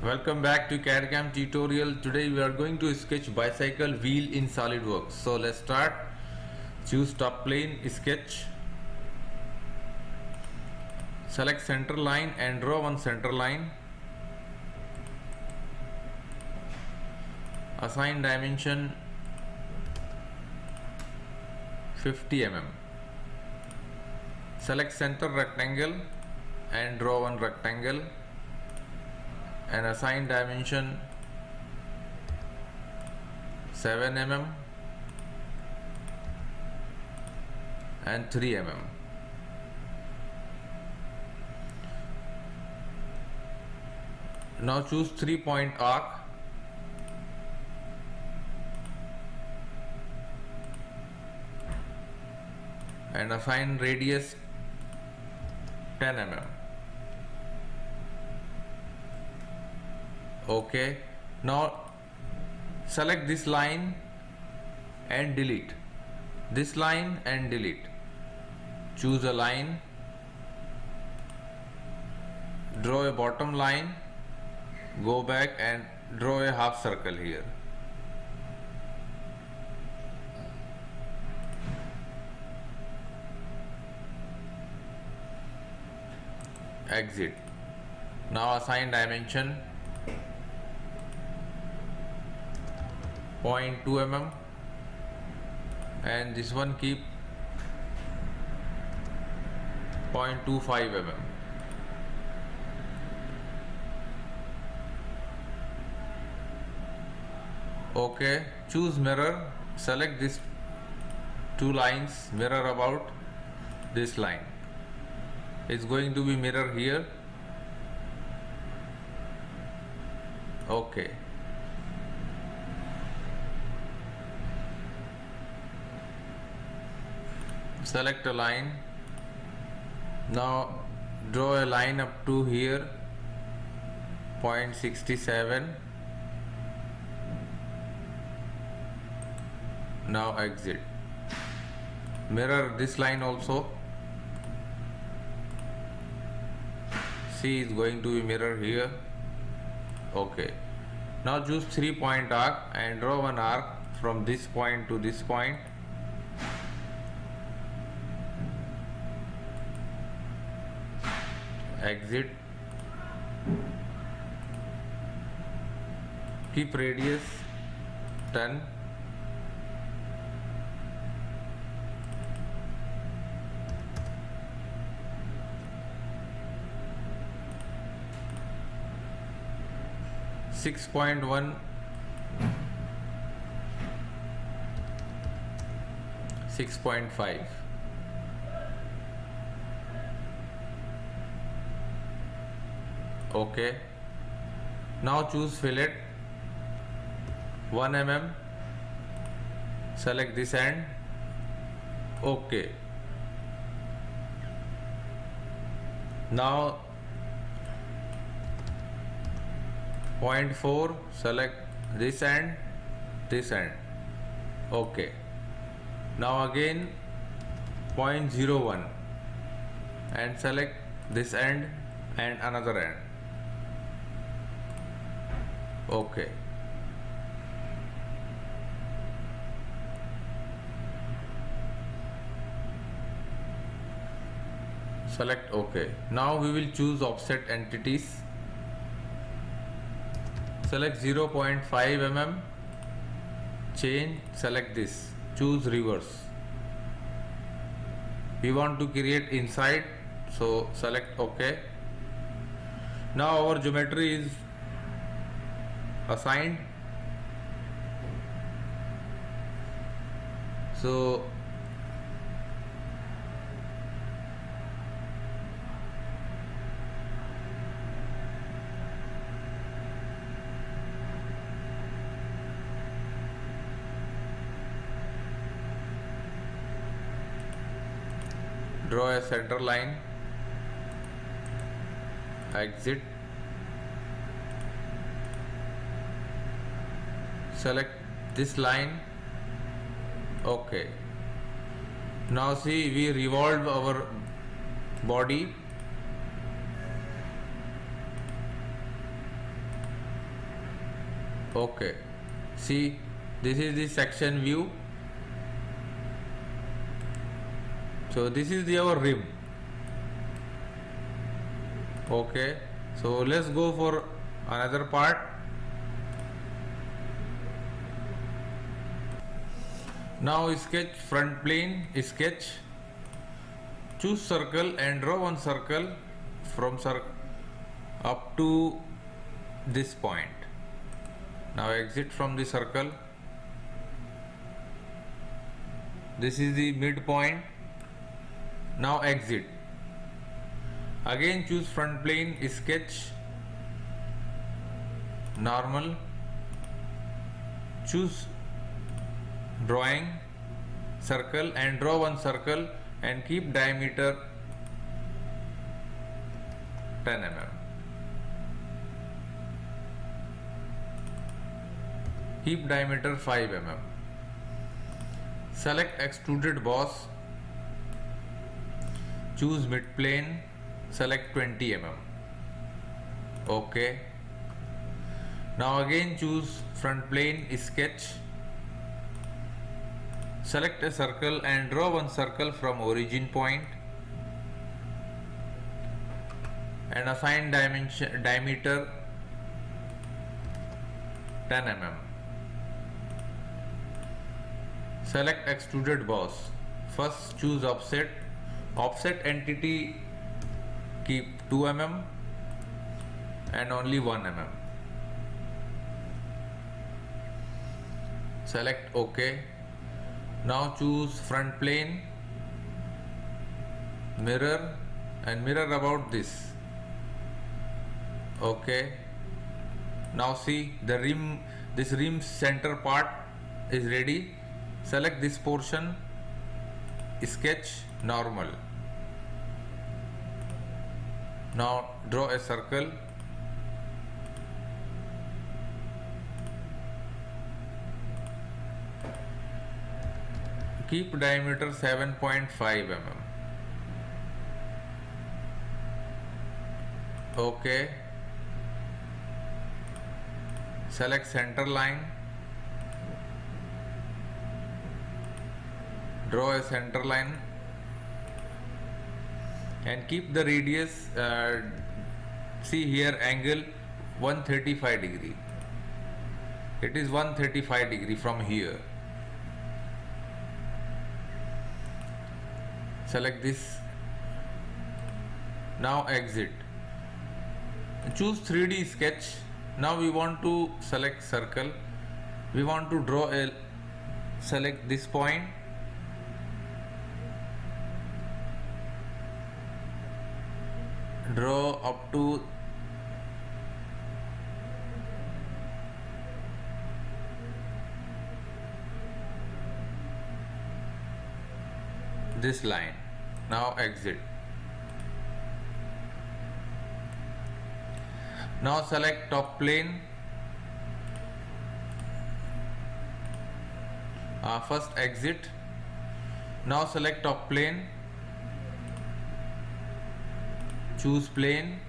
Welcome back to CAD/CAM tutorial. Today we are going to sketch bicycle wheel in Solidworks. So let's start. Choose top plane, sketch. Select center line and draw one center line. Assign dimension 50 mm. Select center rectangle and draw one rectangle and assign dimension 7 mm and 3 mm. Now choose 3-point arc and assign radius 10 mm. Okay, now select this line and delete this line and delete. Choose a line, draw a bottom line, go back and draw a half circle here. Exit. Now assign dimension 0.2 mm and this one keep 0.25 mm. Okay, choose mirror, select these two lines, mirror about this line. It's going to be mirror here. Okay. Select a line. Now draw a line up to here 0.67. Now exit. Mirror this line also. See, is going to be mirror here. Okay. Now choose 3-point arc and draw one arc from this point to this point. Exit. Keep radius 10. .1 6.5. Okay. Now choose fillet 1 mm. Select this end. Okay. Now 0.4, select this end, this end. Okay. Now again 0.01 and select this end and another end. Okay. Select OK. Now we will choose offset entities. Select 0.5 mm, change, select this, choose reverse. We want to create inside, so select OK. Now our geometry is assigned. So draw a center line, exit, select this line. Okay. Now see, we revolve our body Okay, see, this is the section view. So this is our rim. Okay, so let's go for another part. Now sketch front plane, sketch, choose circle and draw one circle from up to this point. Now exit from the circle. This is the midpoint. Now exit. Again choose front plane, sketch, normal, choose drawing, circle and draw one circle and keep diameter 10 mm. Keep diameter 5 mm. Select extruded boss, choose mid plane, select 20 mm. Okay. Now again choose front plane, sketch, select a circle and draw one circle from origin point and assign diameter 10 mm. Select extruded boss. First choose offset. Offset entity keep 2 mm and only 1 mm. Select OK. Now choose front plane, mirror and mirror about this. Okay. Now see the rim, this rim center part is ready. Select this portion, sketch, normal. Now draw a circle. Keep diameter 7.5 mm. Okay. Select center line. Draw a center line and keep the radius, see here angle 135 degree. It is 135 degree from here. Select this. Now exit. Choose 3D sketch. Now we want to select circle. We want to draw a, select this point. Draw up to this line. Now exit. Now select top plane. First exit. Now select top plane. Choose plane.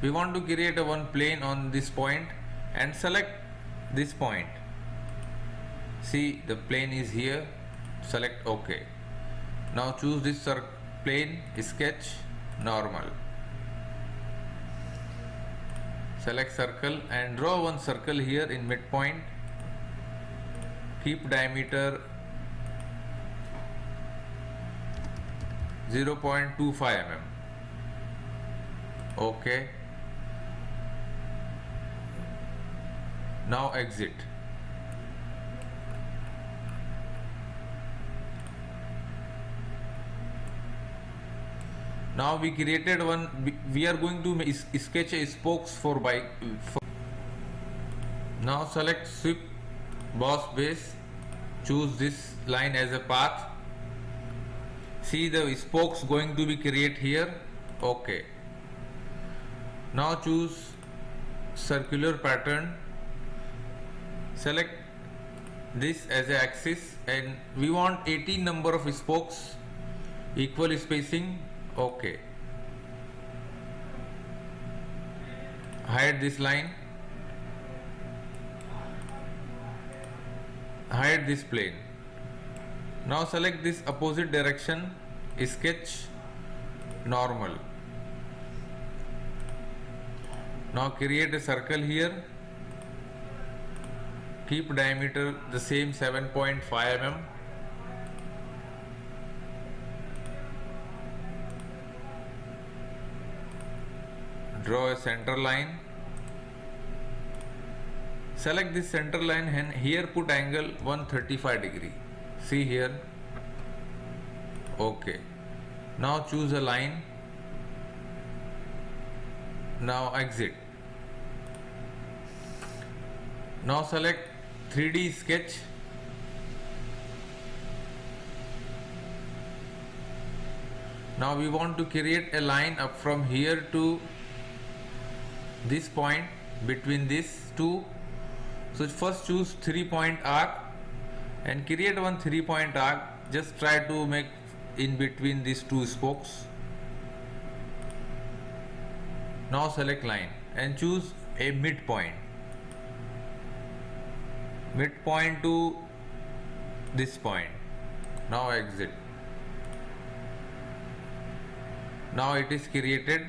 We want to create a one plane on this point and select this point. See the plane is here. Select OK. Now choose this plane, sketch, normal. Select circle and draw one circle here in midpoint. Keep diameter 0.25 mm. Okay. Now exit. Now we created one. We are going to sketch a spokes for bike. Now select sweep boss base. Choose this line as a path. See the spokes going to be create here. Okay. Now choose circular pattern. Select this as a axis and we want 18 number of spokes, equal spacing. Okay. hide this line, hide this plane. Now select this opposite direction, sketch normal. Now create a circle here, keep diameter the same 7.5 mm. Draw a center line. Select this center line and here put angle 135 degree. See here. Okay. Now choose a line. Now exit. Now select 3D sketch. Now we want to create a line up from here to this point between these two. So first choose 3-point arc and create one 3-point arc. Just try to make in between these two spokes. Now select line and choose a midpoint. Midpoint to this point. Now exit. Now it is created.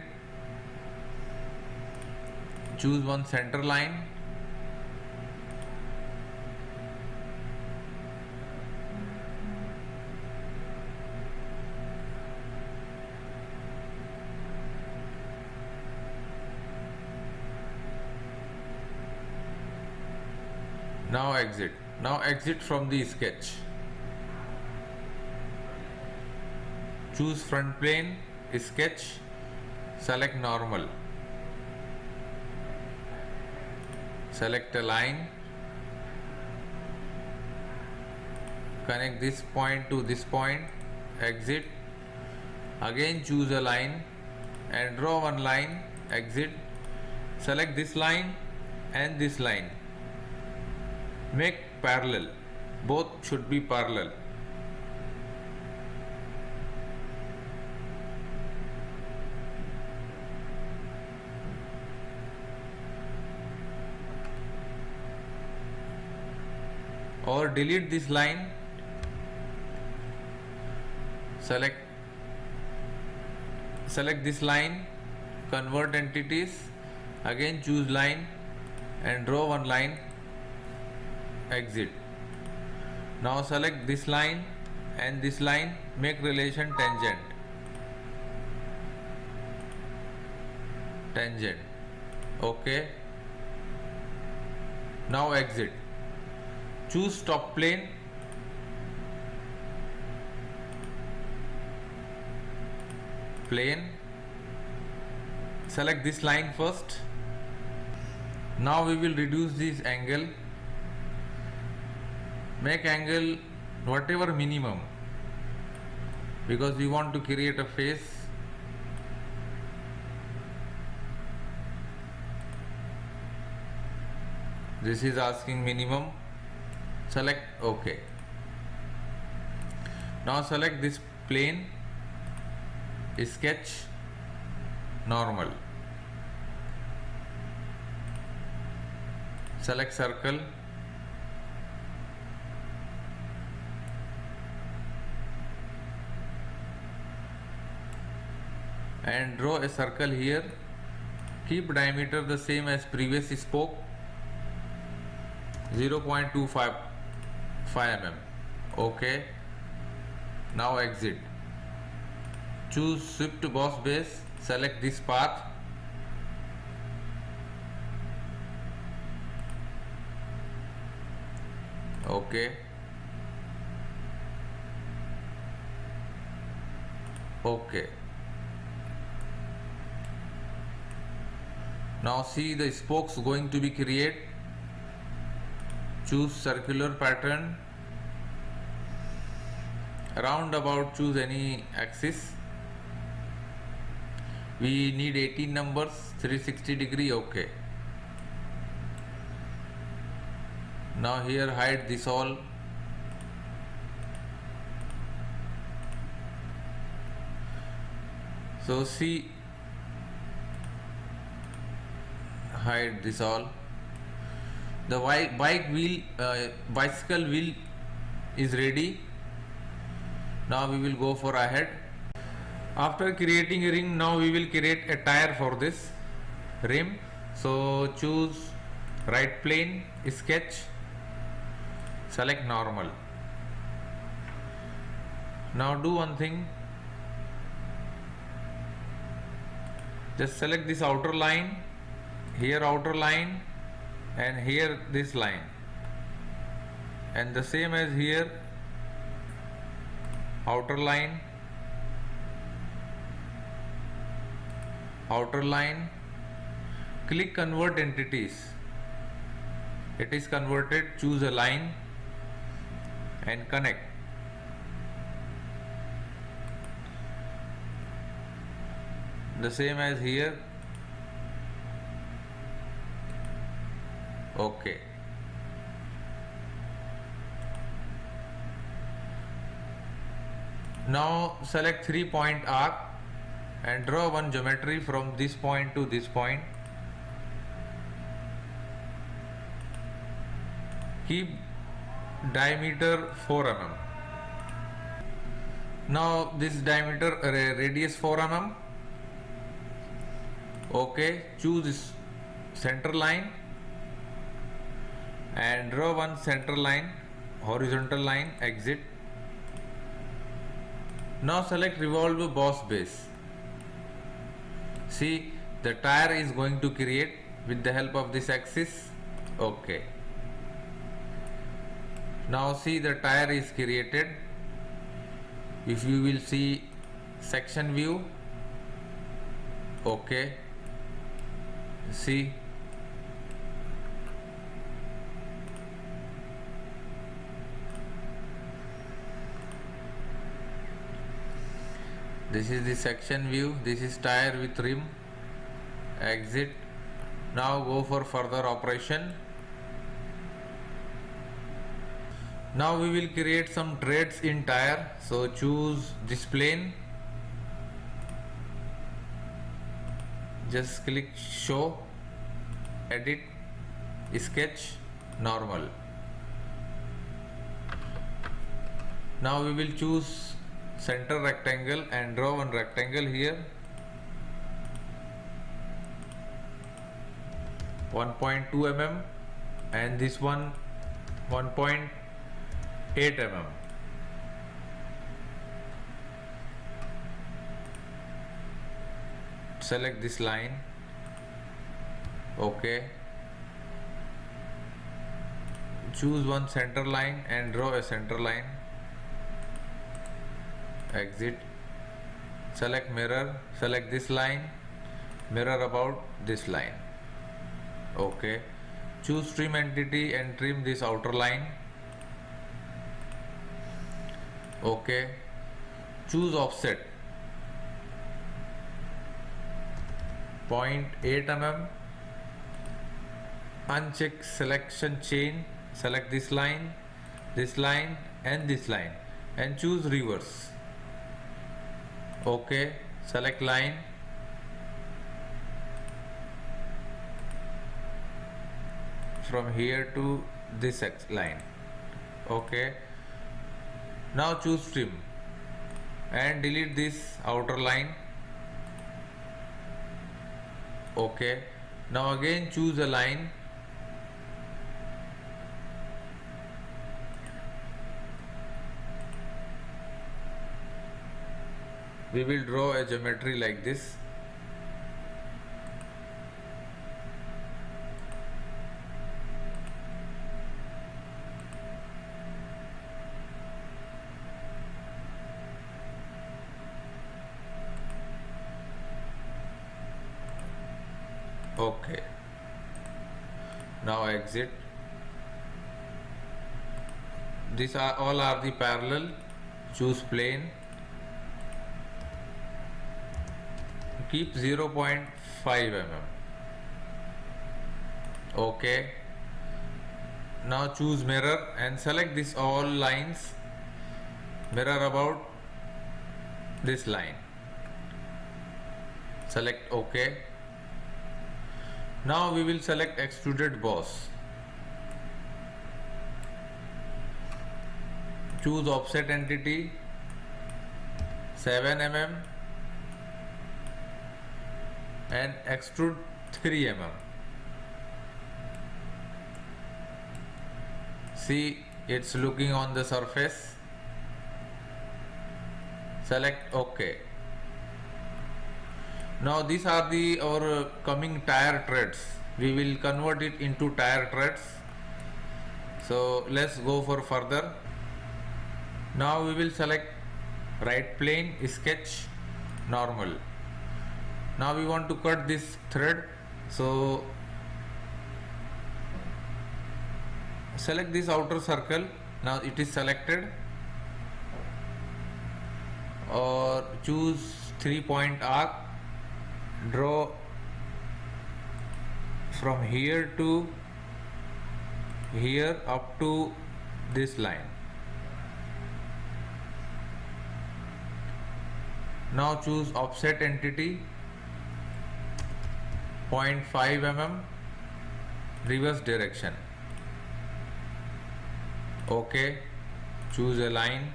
Choose one center line. Now exit. Now exit from the sketch. Choose front plane, sketch, select normal. Select a line. Connect this point to this point. Exit. Again choose a line and draw one line. Exit. Select this line and this line. Make parallel. Both should be parallel. Or delete this line. Select this line, convert entities, again choose line and draw one line. Exit. Now select this line and this line, make relation tangent. Tangent. Okay. Now exit. Choose top plane. Plane. Select this line first. Now we will reduce this angle. Make angle whatever minimum, because we want to create a face. This is asking minimum. Select OK. Now select this plane, sketch normal. Select circle. And draw a circle here. Keep diameter the same as previous spoke, 0.25 mm. Okay. Now exit. Choose shift boss base. Select this path. Okay. Okay. Now see the spokes going to be created. Choose circular pattern. Roundabout, choose any axis. We need 18 numbers, 360 degree. Okay. Now here hide this all. So see hide this all. The bicycle wheel is ready. Now we will go for ahead. After creating a ring, now we will create a tire for this rim. So choose right plane, sketch, select normal. Now do one thing, just select this outer line, here outer line, and here this line, and the same as here, outer line, click convert entities. It is converted, choose a line and connect. The same as here. Okay. Now select 3-point arc and draw one geometry from this point to this point. Keep diameter 4 mm. Now this diameter radius 4 mm. Okay, choose this center line and draw one center line, horizontal line, exit. Now select revolve boss base. See, the tire is going to create with the help of this axis. Okay. Now see, the tire is created. If you will see section view. Okay. See, this is the section view. This is tire with rim. Exit. Now go for further operation. Now we will create some threads in tire. So choose this plane. Just click show, edit, sketch, normal. Now we will choose center rectangle and draw one rectangle here. 1.2 mm and this one 1.8 mm. Select this line. Okay. Choose one center line and draw a center line. Exit. Select mirror. Select this line. Mirror about this line. Okay. Choose trim entity and trim this outer line. Okay. Choose offset. 0.8 mm. Uncheck selection chain. Select this line and this line and choose reverse. Okay. Select line. From here to this line. Okay. Now choose trim and delete this outer line. Okay. Now again choose a line. We will draw a geometry like this. Okay. Now exit. These are all are the parallel. Choose plane. Keep 0.5 mm. Okay. Now choose mirror and select this all lines. Mirror about this line. Select OK. Now we will select extruded boss. Choose offset entity 7 mm and extrude 3 mm. See, it's looking on the surface. Select OK. Now these are the our coming tire treads. We will convert it into tire treads. So let's go for further. Now we will select right plane, sketch, normal. Now we want to cut this thread, so select this outer circle. Now it is selected, or choose 3-point arc, draw from here to here up to this line. Now choose offset entity 0.5 mm, reverse direction. OK. Choose a line.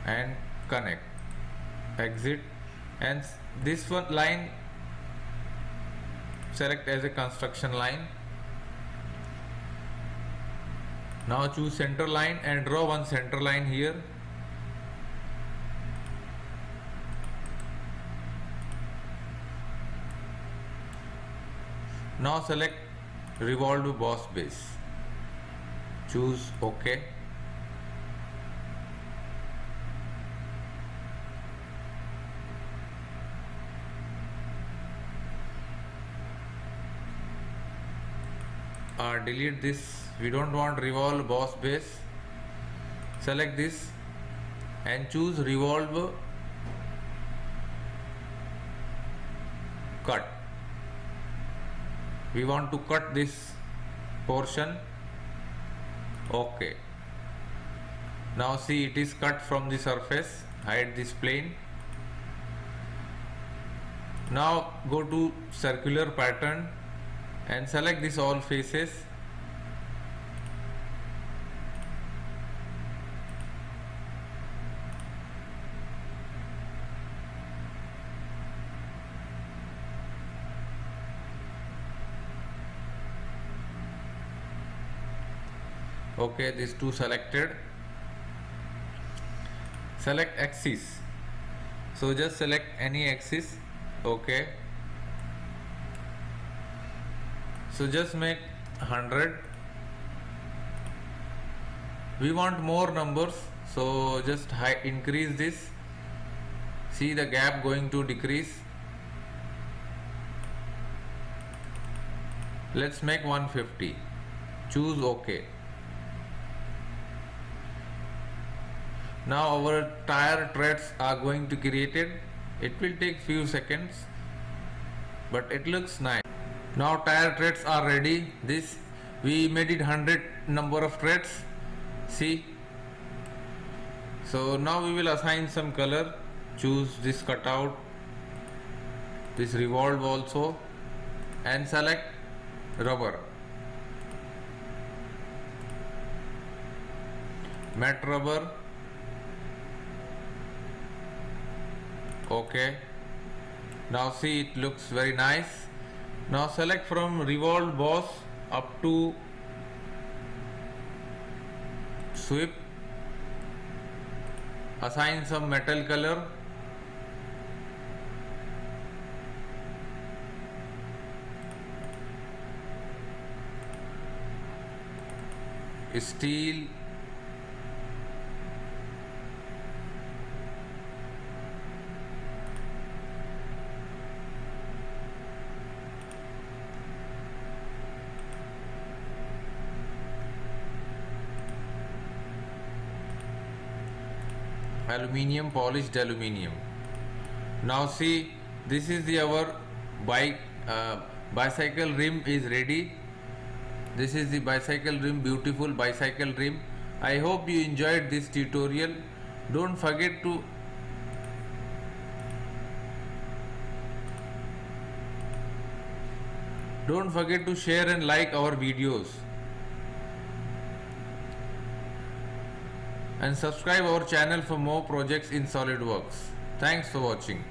And connect. Exit. And this one line select as a construction line. Now choose center line and draw one center line here. Now select revolve boss base. Choose OK. Delete this. We don't want revolve boss base. Select this and choose revolve cut. We want to cut this portion. OK. Now see, it is cut from the surface. Hide this plane. Now go to circular pattern and select this all faces. OK, these two selected. Select axis. So just select any axis. OK. So just make 100. We want more numbers, so just increase this. See the gap going to decrease. Let's make 150. Choose OK. Now our tire treads are going to created. It will take few seconds, but it looks nice. Now tire treads are ready. This we made it 100 number of treads. See. So now we will assign some color. Choose this cutout, this revolve also, and select rubber. Matte rubber. OK. Now see, it looks very nice. Now select from revolve boss up to sweep. Assign some metal color. Steel. Aluminium, polished aluminium. Now see, this is our bike bicycle rim is ready. This is the bicycle rim, beautiful bicycle rim. I hope you enjoyed this tutorial. Don't forget to Don't forget to share and like our videos. And subscribe our channel for more projects in SolidWorks. Thanks for watching.